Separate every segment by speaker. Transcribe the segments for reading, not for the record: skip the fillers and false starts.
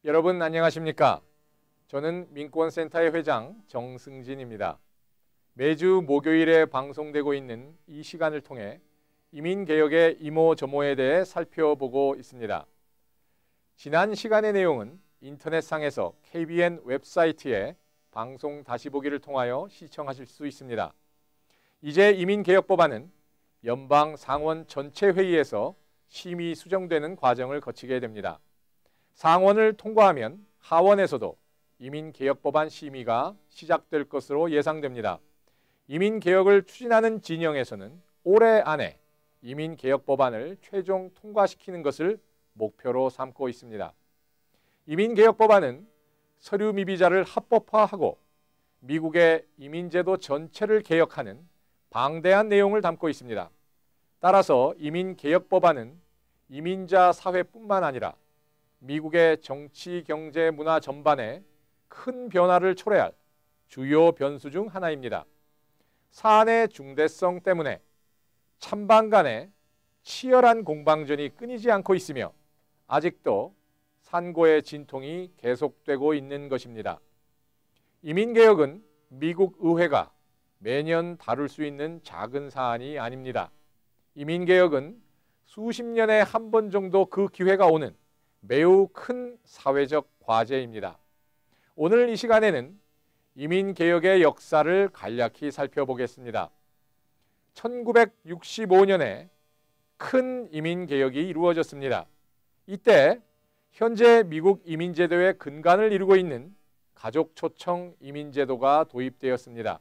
Speaker 1: 여러분 안녕하십니까? 저는 민권센터의 회장 정승진입니다. 매주 목요일에 방송되고 있는 이 시간을 통해 이민개혁의 이모저모에 대해 살펴보고 있습니다. 지난 시간의 내용은 인터넷상에서 KBN 웹사이트에 방송 다시 보기를 통하여 시청하실 수 있습니다. 이제 이민개혁법안은 연방 상원 전체 회의에서 심의 수정되는 과정을 거치게 됩니다. 상원을 통과하면 하원에서도 이민개혁법안 심의가 시작될 것으로 예상됩니다. 이민개혁을 추진하는 진영에서는 올해 안에 이민개혁법안을 최종 통과시키는 것을 목표로 삼고 있습니다. 이민개혁법안은 서류 미비자를 합법화하고 미국의 이민제도 전체를 개혁하는 방대한 내용을 담고 있습니다. 따라서 이민개혁법안은 이민자 사회뿐만 아니라 미국의 정치, 경제, 문화 전반에 큰 변화를 초래할 주요 변수 중 하나입니다. 사안의 중대성 때문에 찬반 간에 치열한 공방전이 끊이지 않고 있으며 아직도 산고의 진통이 계속되고 있는 것입니다. 이민개혁은 미국 의회가 매년 다룰 수 있는 작은 사안이 아닙니다. 이민개혁은 수십 년에 한 번 정도 그 기회가 오는 매우 큰 사회적 과제입니다. 오늘 이 시간에는 이민개혁의 역사를 간략히 살펴보겠습니다. 1965년에 큰 이민개혁이 이루어졌습니다. 이때 현재 미국 이민제도의 근간을 이루고 있는 가족초청 이민제도가 도입되었습니다.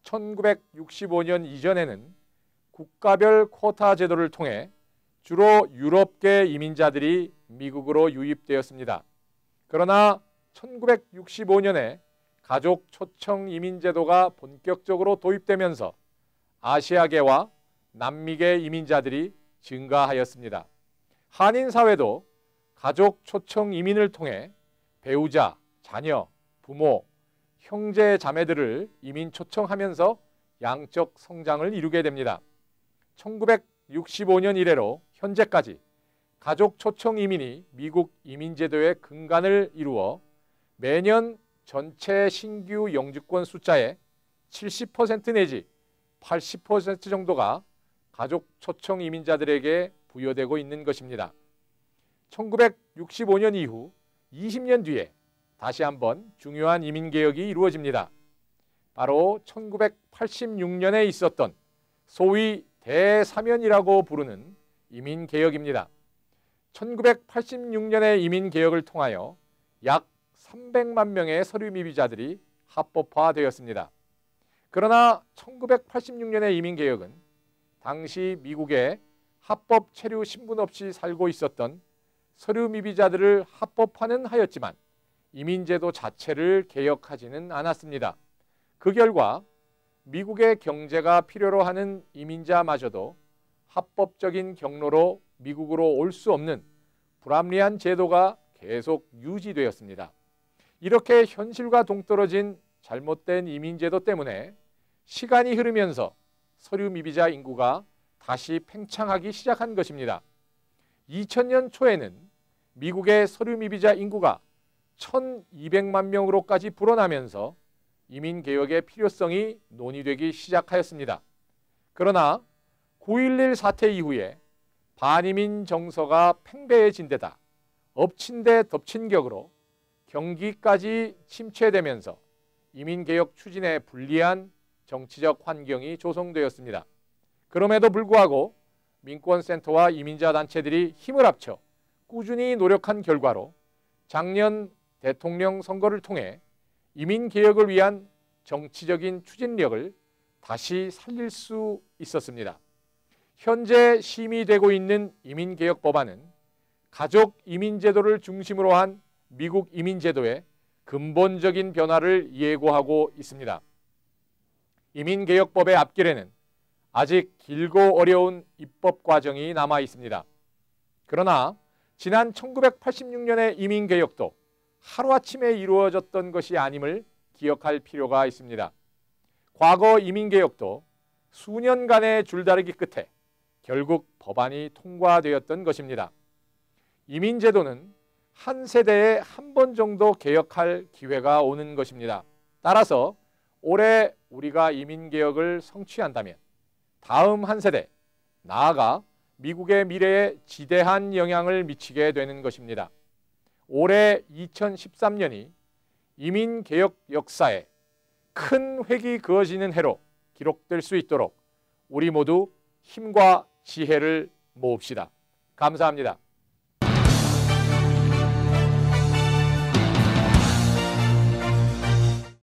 Speaker 1: 1965년 이전에는 국가별 쿼타 제도를 통해 주로 유럽계 이민자들이 미국으로 유입되었습니다. 그러나 1965년에 가족 초청 이민제도가 본격적으로 도입되면서 아시아계와 남미계 이민자들이 증가하였습니다. 한인 사회도 가족 초청 이민을 통해 배우자, 자녀, 부모, 형제, 자매들을 이민 초청하면서 양적 성장을 이루게 됩니다. 1965년 이래로 현재까지 가족 초청 이민이 미국 이민제도의 근간을 이루어 매년 전체 신규 영주권 숫자의 70% 내지 80% 정도가 가족 초청 이민자들에게 부여되고 있는 것입니다. 1965년 이후 20년 뒤에 다시 한번 중요한 이민개혁이 이루어집니다. 바로 1986년에 있었던 소위 대사면이라고 부르는 이민개혁입니다. 1986년의 이민개혁을 통하여 약 300만 명의 서류 미비자들이 합법화되었습니다. 그러나 1986년의 이민개혁은 당시 미국에 합법 체류 신분 없이 살고 있었던 서류 미비자들을 합법화는 하였지만 이민제도 자체를 개혁하지는 않았습니다. 그 결과 미국의 경제가 필요로 하는 이민자마저도 합법적인 경로로 미국으로 올 수 없는 불합리한 제도가 계속 유지되었습니다. 이렇게 현실과 동떨어진 잘못된 이민제도 때문에 시간이 흐르면서 서류 미비자 인구가 다시 팽창하기 시작한 것입니다. 2000년 초에는 미국의 서류 미비자 인구가 1200만 명으로까지 불어나면서 이민개혁의 필요성이 논의되기 시작하였습니다. 그러나 9.11 사태 이후에 반이민 정서가 팽배해진 데다 엎친 데 덮친 격으로 경기까지 침체되면서 이민개혁 추진에 불리한 정치적 환경이 조성되었습니다. 그럼에도 불구하고 민권센터와 이민자 단체들이 힘을 합쳐 꾸준히 노력한 결과로 작년 대통령 선거를 통해 이민개혁을 위한 정치적인 추진력을 다시 살릴 수 있었습니다. 현재 심의되고 있는 이민개혁 법안은 가족 이민제도를 중심으로 한 미국 이민제도의 근본적인 변화를 예고하고 있습니다. 이민개혁법의 앞길에는 아직 길고 어려운 입법 과정이 남아 있습니다. 그러나 지난 1986년의 이민개혁도 하루아침에 이루어졌던 것이 아님을 기억할 필요가 있습니다. 과거 이민개혁도 수년간의 줄다리기 끝에 결국 법안이 통과되었던 것입니다. 이민제도는 한 세대에 한 번 정도 개혁할 기회가 오는 것입니다. 따라서 올해 우리가 이민개혁을 성취한다면 다음 한 세대, 나아가 미국의 미래에 지대한 영향을 미치게 되는 것입니다. 올해 2013년이 이민개혁 역사에 큰 획이 그어지는 해로 기록될 수 있도록 우리 모두 힘과 지혜를 모읍시다. 감사합니다.